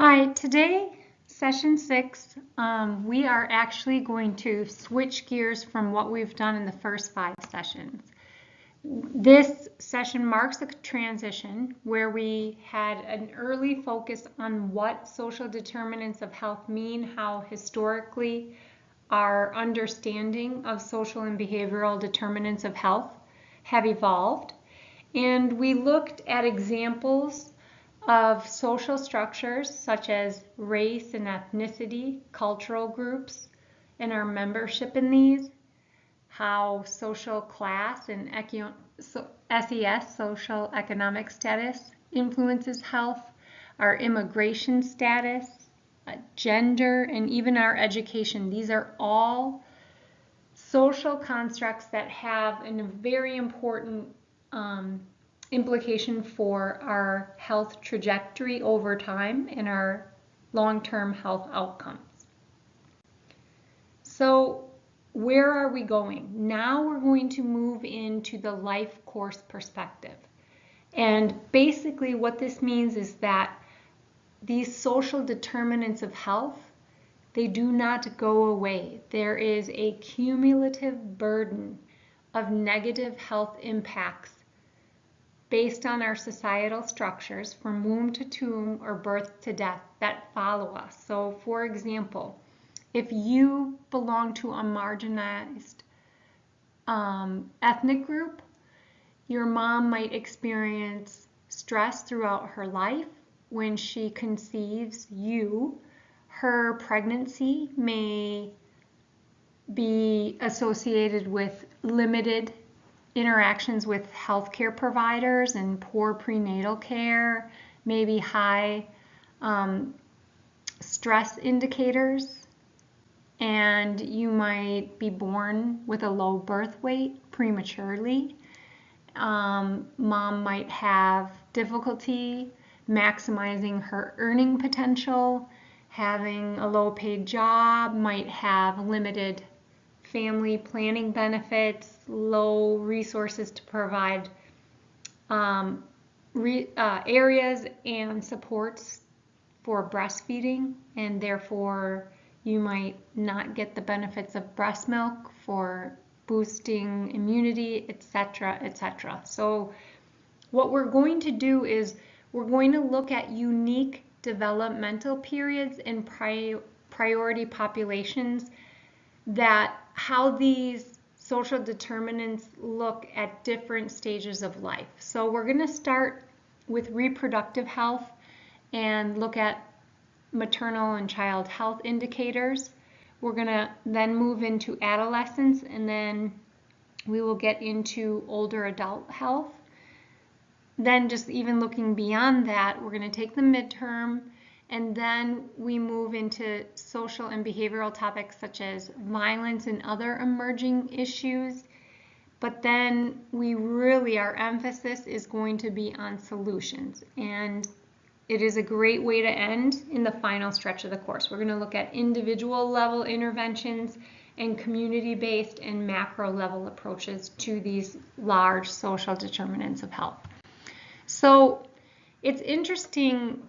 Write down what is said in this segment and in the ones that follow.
Hi, today, session 6, we are actually going to switch gears from what we've done in the first 5 sessions. This session marks a transition where we had an early focus on what social determinants of health mean, how historically our understanding of social and behavioral determinants of health have evolved. And we looked at examples of social structures such as race and ethnicity, cultural groups, and our membership in these, how social class and SES, social economic status, influences health, our immigration status, gender, and even our education. These are all social constructs that have a very important implication for our health trajectory over time and our long-term health outcomes. So where are we going? Now we're going to move into the life course perspective. And basically what this means is that these social determinants of health, they do not go away. There is a cumulative burden of negative health impacts based on our societal structures from womb to tomb or birth to death that follow us. So for example, if you belong to a marginalized ethnic group, your mom might experience stress throughout her life. When she conceives you, her pregnancy may be associated with limited interactions with healthcare providers and poor prenatal care, maybe high stress indicators, and you might be born with a low birth weight prematurely. Mom might have difficulty maximizing her earning potential, having a low paid job, might have limited family planning benefits, low resources to provide areas and supports for breastfeeding, and therefore you might not get the benefits of breast milk for boosting immunity, etc., etc. So what we're going to do is we're going to look at unique developmental periods and priority populations, that how these social determinants look at different stages of life. So we're going to start with reproductive health and look at maternal and child health indicators. We're going to then move into adolescence, and then we will get into older adult health. Then just even looking beyond that, we're going to take the midterm, and then we move into social and behavioral topics such as violence and other emerging issues. But then our emphasis is going to be on solutions. And it is a great way to end in the final stretch of the course. We're going to look at individual level interventions and community-based and macro level approaches to these large social determinants of health. So it's interesting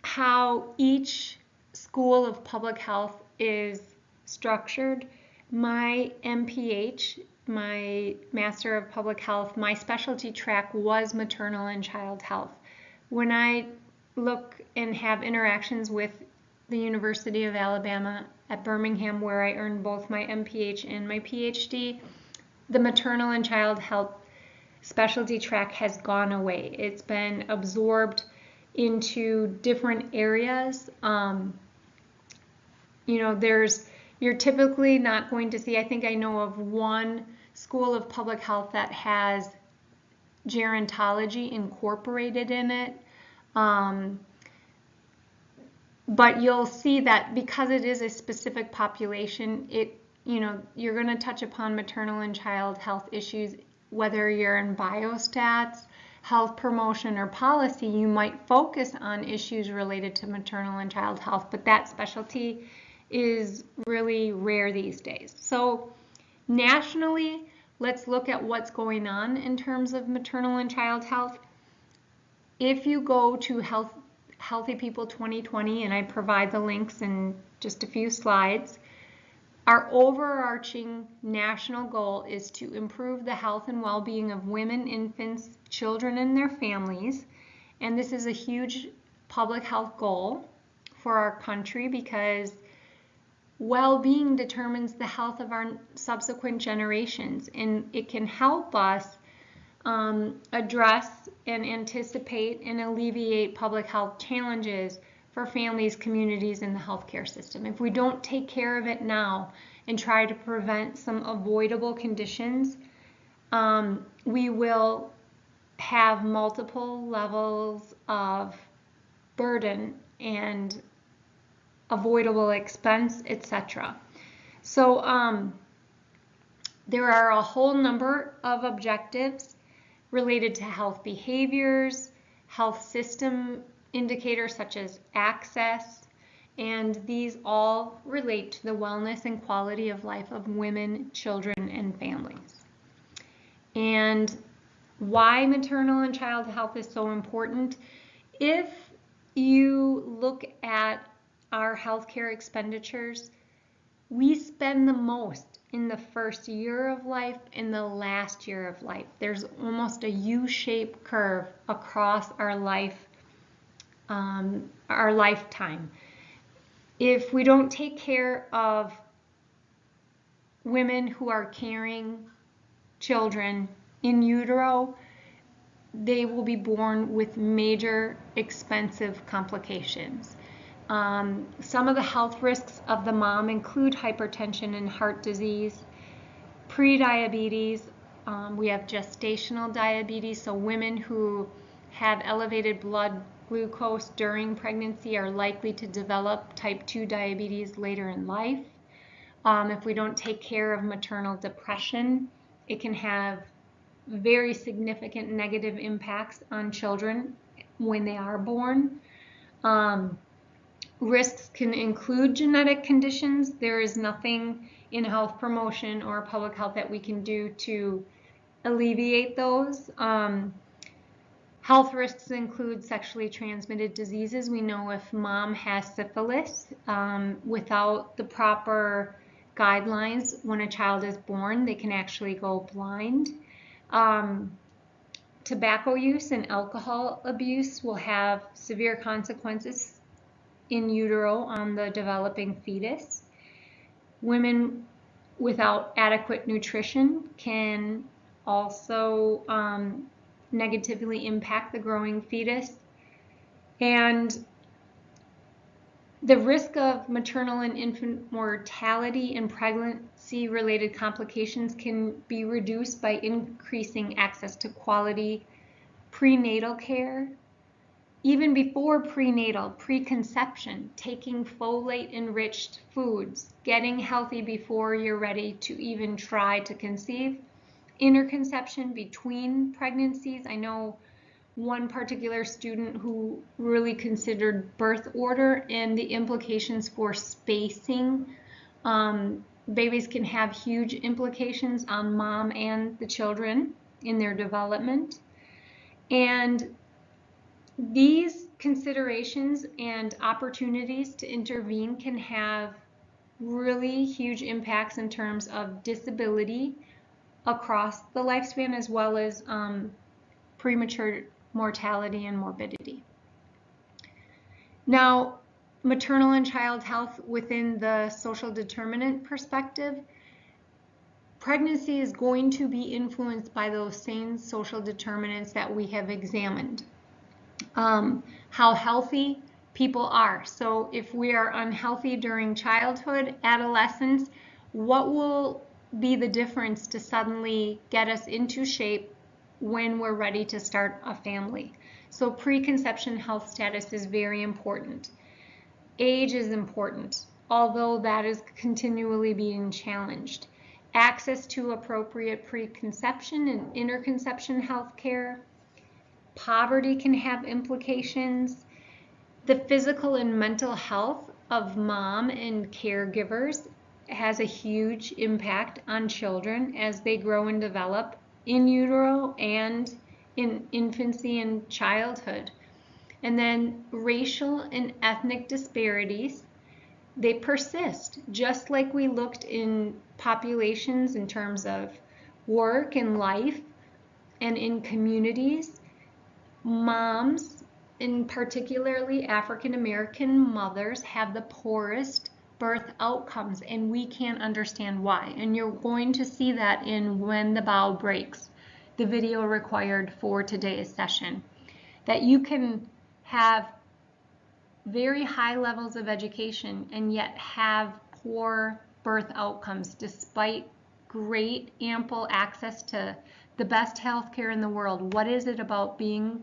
how each school of public health is structured. My MPH, my Master of Public Health, my specialty track was maternal and child health. When I look and have interactions with the University of Alabama at Birmingham, where I earned both my MPH and my PhD, the maternal and child health specialty track has gone away. It's been absorbed into different areas. You're typically not going to see, I think I know of one school of public health that has gerontology incorporated in it. But you'll see that because it is a specific population, you're going to touch upon maternal and child health issues, whether you're in biostats, health promotion, or policy. You might focus on issues related to maternal and child health, but that specialty is really rare these days. So nationally, let's look at what's going on in terms of maternal and child health. If you go to Healthy People 2020, and I provide the links in just a few slides. Our overarching national goal is to improve the health and well-being of women, infants, children, and their families. And this is a huge public health goal for our country because well-being determines the health of our subsequent generations, and it can help us address and anticipate and alleviate public health challenges for families, communities, and the healthcare system. If we don't take care of it now and try to prevent some avoidable conditions, we will have multiple levels of burden and avoidable expense, etc. So there are a whole number of objectives related to health behaviors, health system indicators such as access, and these all relate to the wellness and quality of life of women, children, and families. And why maternal and child health is so important? If you look at our healthcare expenditures, we spend the most in the first year of life and the last year of life. There's almost a U-shaped curve across our lifetime. If we don't take care of women who are carrying children in utero, they will be born with major expensive complications. Some of the health risks of the mom include hypertension and heart disease, prediabetes. We have gestational diabetes, so women who have elevated blood glucose during pregnancy are likely to develop type 2 diabetes later in life. If we don't take care of maternal depression, it can have very significant negative impacts on children when they are born. Risks can include genetic conditions. There is nothing in health promotion or public health that we can do to alleviate those. Health risks include sexually transmitted diseases. We know if mom has syphilis, without the proper guidelines, when a child is born, they can actually go blind. Tobacco use and alcohol abuse will have severe consequences in utero on the developing fetus. Women without adequate nutrition can also negatively impact the growing fetus. And the risk of maternal and infant mortality and pregnancy-related complications can be reduced by increasing access to quality prenatal care. Even before prenatal, preconception, taking folate-enriched foods, getting healthy before you're ready to even try to conceive. Interconception between pregnancies. I know one particular student who really considered birth order and the implications for spacing. Babies can have huge implications on mom and the children in their development. And these considerations and opportunities to intervene can have really huge impacts in terms of disability across the lifespan, as well as premature mortality and morbidity. Now, maternal and child health within the social determinant perspective, pregnancy is going to be influenced by those same social determinants that we have examined. How healthy people are. So if we are unhealthy during childhood, adolescence, what will be the difference to suddenly get us into shape when we're ready to start a family? So preconception health status is very important. Age is important, although that is continually being challenged. Access to appropriate preconception and interconception health care. Poverty can have implications. The physical and mental health of mom and caregivers has a huge impact on children as they grow and develop in utero and in infancy and childhood. And then racial and ethnic disparities, they persist, just like we looked in populations in terms of work and life and in communities. Moms, and particularly African American mothers, have the poorest birth outcomes, and we can't understand why. And you're going to see that in When the Bow Breaks, the video required for today's session, that you can have very high levels of education and yet have poor birth outcomes despite great ample access to the best health care in the world. What is it about being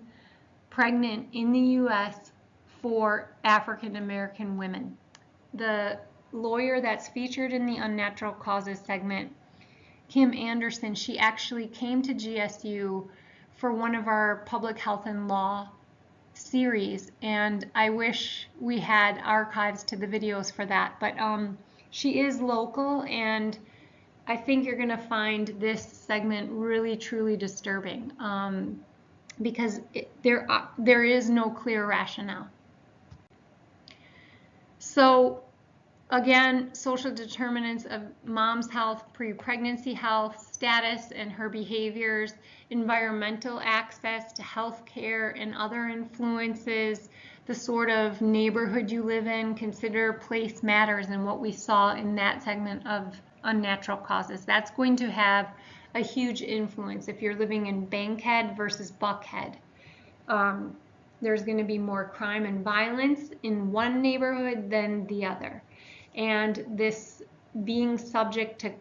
pregnant in the US for African American women? The lawyer that's featured in the Unnatural Causes segment, Kim Anderson, she actually came to GSU for one of our public health and law series, and I wish we had archives to the videos for that, but she is local, and I think you're going to find this segment really truly disturbing, because there is no clear rationale. So again, social determinants of mom's health, pre-pregnancy health status and her behaviors, environmental access to health care and other influences, the sort of neighborhood you live in, consider place matters, and what we saw in that segment of Unnatural Causes. That's going to have a huge influence if you're living in Bankhead versus Buckhead. There's going to be more crime and violence in one neighborhood than the other. And this being subject to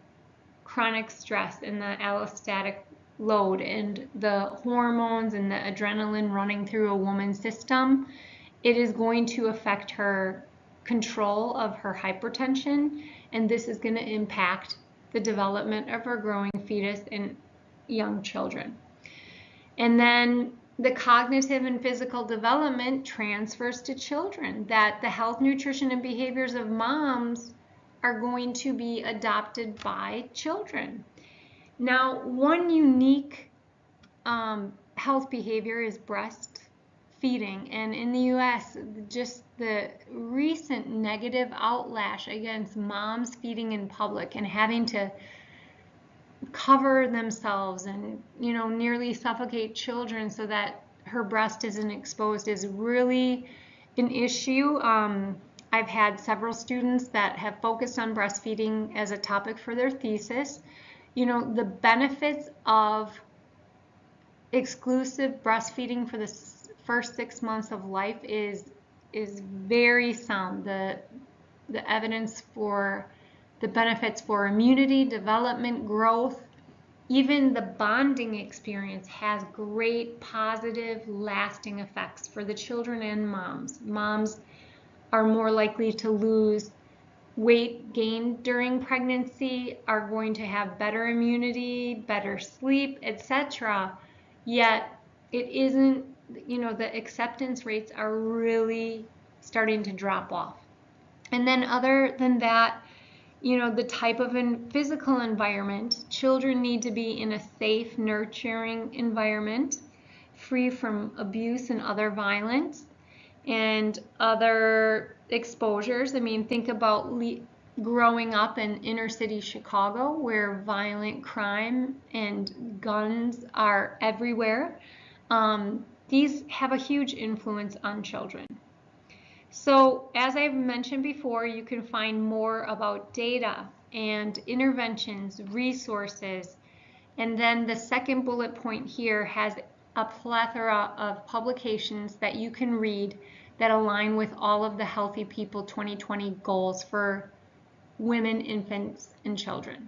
chronic stress and the allostatic load and the hormones and the adrenaline running through a woman's system, it is going to affect her control of her hypertension, and this is going to impact the development of her growing fetus and young children. And then the cognitive and physical development transfers to children, that the health, nutrition, and behaviors of moms are going to be adopted by children. Now, one unique health behavior is breastfeeding, and in the US, just the recent negative outlash against moms feeding in public and having to cover themselves and nearly suffocate children so that her breast isn't exposed is really an issue. I've had several students that have focused on breastfeeding as a topic for their thesis. The benefits of exclusive breastfeeding for the first 6 months of life is very sound. The evidence for the benefits for immunity, development, growth, even the bonding experience has great positive, lasting effects for the children and moms. Moms are more likely to lose weight gained during pregnancy, are going to have better immunity, better sleep, etc. Yet it isn't, the acceptance rates are really starting to drop off. And then other than that, the type of physical environment, children need to be in a safe, nurturing environment, free from abuse and other violence and other exposures. I mean, think about growing up in inner city Chicago, where violent crime and guns are everywhere. These have a huge influence on children. So, as I've mentioned before, you can find more about data and interventions, resources, and then the second bullet point here has a plethora of publications that you can read that align with all of the Healthy People 2020 goals for women, infants, and children.